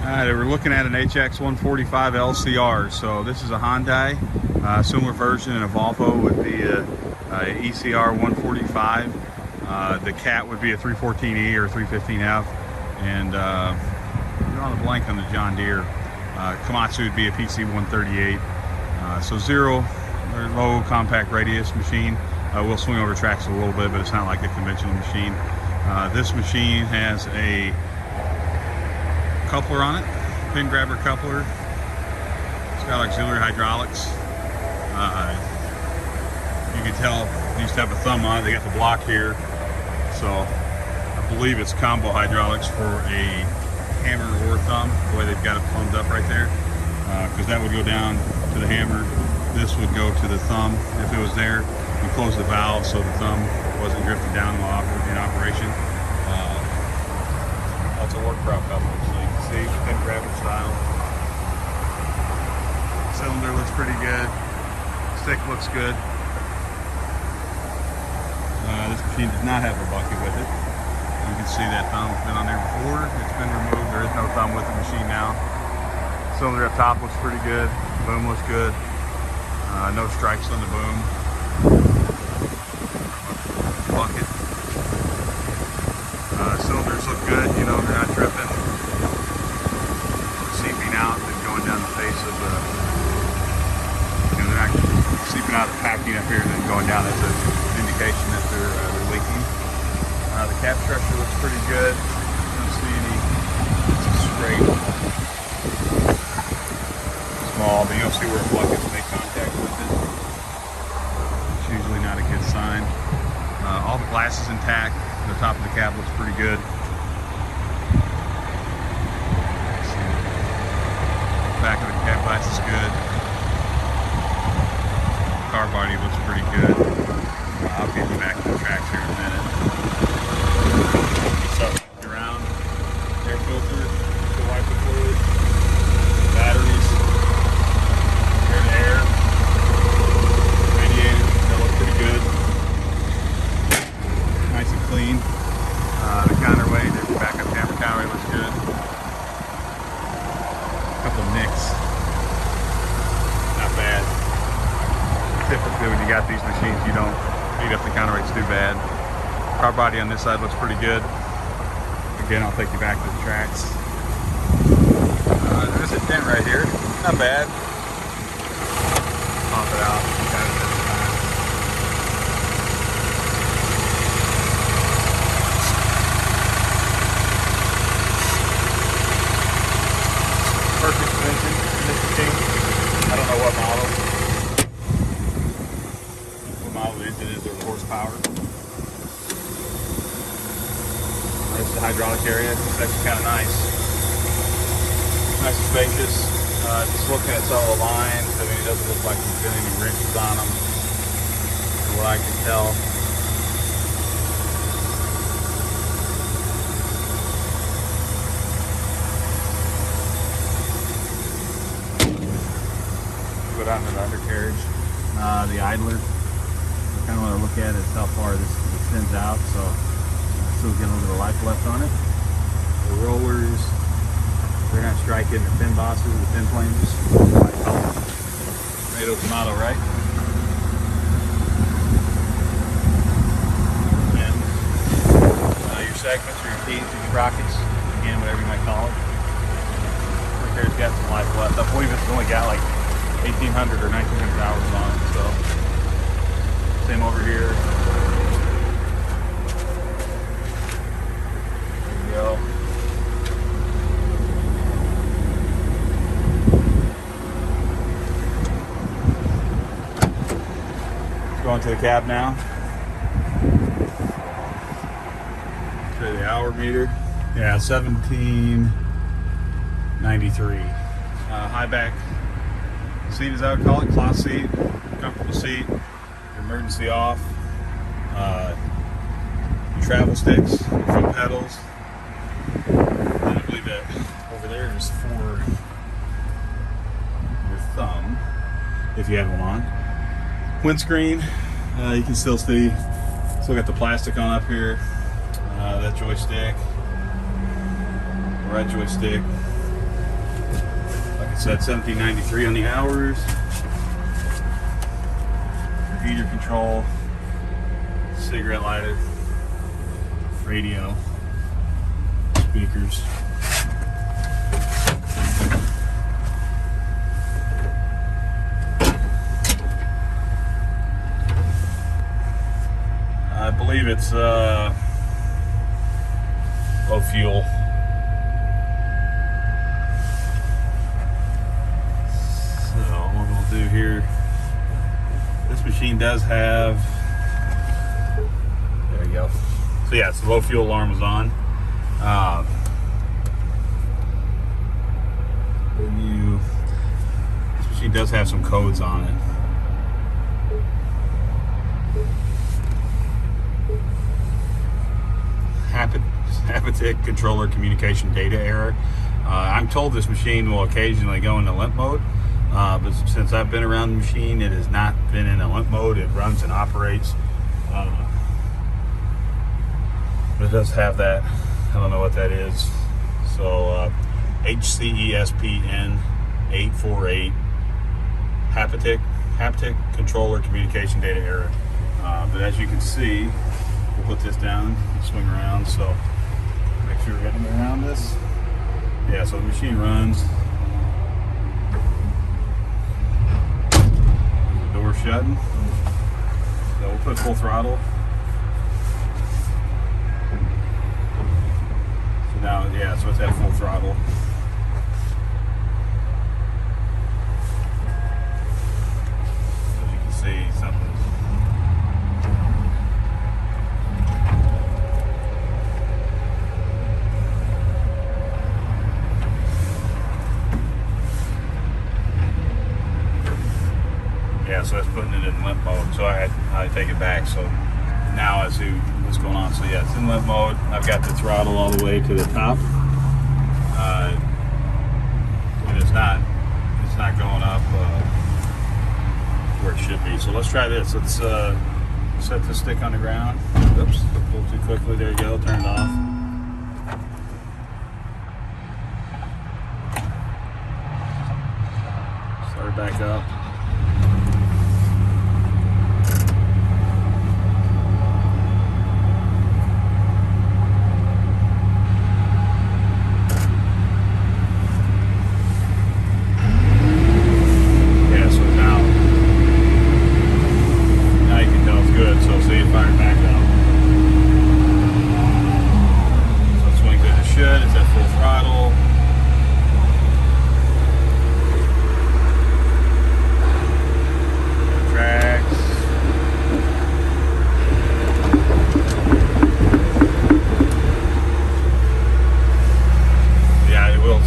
Alright, we're looking at an HX145 LCR. So this is a Hyundai, similar version in a Volvo would be a ECR 145. The Cat would be a 314E or 315F, and you're on the blank on the John Deere. Komatsu would be a PC 138. So zero or low compact radius machine. We'll swing over tracks a little bit, but it's not like a conventional machine. This machine has a coupler on it, pin grabber coupler. It's got auxiliary hydraulics. You can tell it used to have a thumb on it. They got the block here, so I believe it's combo hydraulics for a hammer or thumb, the way they've got it plumbed up right there, because that would go down to the hammer. This would go to the thumb if it was there. You close the valve so the thumb wasn't drifting down while in operation. That's a work prop coupler, so you can see pin grabber style. Cylinder looks pretty good. Stick looks good. This machine does not have a bucket with it. You can see that thumb has been on there before. It's been removed. There is no thumb with the machine now. Cylinder up top looks pretty good. Boom looks good. No stripes on the boom. Bucket. Cylinders look good. You know, they're not dripping, seeping out, and going down the face of the. You know, they're not seeping out of the packing up here and then going down. That's an indication that they're leaking. The cap structure looks pretty good. I don't see any scrape. Small, but you don't see where a bucket's make contact with it. It's usually not a good sign. All the glass is intact. The top of the cab looks pretty good. Back of the cab glass is good. Car body looks pretty good. I'll get you back to the tracks here in a minute. Around air filter, the wiper fluid, batteries, air to air, radiator, that looks pretty good. Nice and clean. The counterweight, there's the backup camera counterweight looks good. A couple of nicks. Not bad. Typically when you got these machines, you don't beat up the counterweights too bad. Car body on this side looks pretty good. Again, I'll take you back to the tracks. There's a dent right here. Not bad. Pop it out. Perfect suspension in this machine. I don't know what model. What model the engine is or horsepower. There's the hydraulic area. It's actually kind of nice. Nice and spacious. Just looking at some of the lines, I mean, it doesn't look like there's been any wrenches on them, from what I can tell. Go down to the undercarriage. The idler. I kind of want to look at is how far this extends out, so still getting a little bit of life left on it. The rollers, they're not striking the pin bosses, the pin flanges. Tomato, tomato, right? And your segments, or your keys, or your sprockets, again, whatever you might call it. Right there's got some life left. I believe it's only got like 1,800 or 1,900 hours on it, so same over here. There we go. Going to the cab now. Show the hour meter. Yeah, 1793. High back seat, as I would call it, cloth seat, comfortable seat, emergency off, your travel sticks, your foot pedals. And I believe that over there is for your thumb, if you had one on. Windscreen, you can still see, still got the plastic on up here, that joystick, right joystick, It's at 1793 on the hours. Heater control, cigarette lighter, radio, speakers. I believe it's low fuel. So what we'll do here, this machine does have, there you go. So yeah, it's the low fuel alarm is on. This machine does have some codes on it. Haptic controller communication data error. I'm told this machine will occasionally go into limp mode, but since I've been around the machine, it has not been in a limp mode. It runs and operates, but it does have that. I don't know what that is. So HCESPN 848 haptic controller communication data error. But as you can see, we'll put this down, swing around, so make sure we're getting around this. Yeah, so the machine runs. The door shutting. So we'll put full throttle. So now, yeah, so it's at full throttle. As you can see, something. Yeah, so that's putting it in limp mode. So I take it back. So now I see what's going on. So yeah, it's in limp mode. I've got the throttle all the way to the top. And it's not going up where it should be. So let's try this. Let's set the stick on the ground. Oops, pulled too quickly. There you go. Turn it off. Start it back up.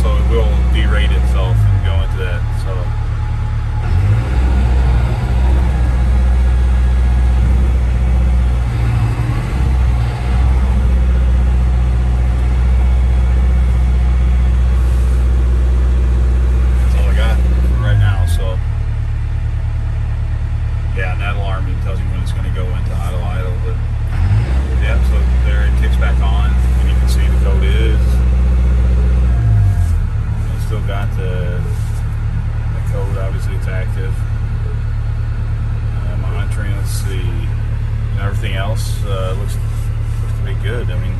So it will derate itself and go into that. So that's all I got for right now. So yeah, and that alarm tells you when it's going to go into idle. But yeah, so there it kicks back on, and you can see the code is. Still got the code, obviously it's active. Monitoring, let's see. And everything else looks to be good. I mean,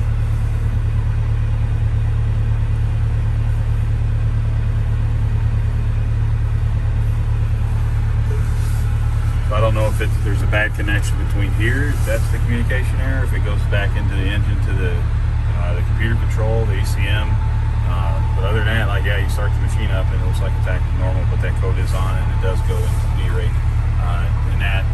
so I don't know if there's a bad connection between here. That's the communication error. If it goes back into the engine to the computer control, the ECM. But other than that, like, yeah, you start the machine up and it looks like it's acting normal, but that code is on and it does go into derate. And that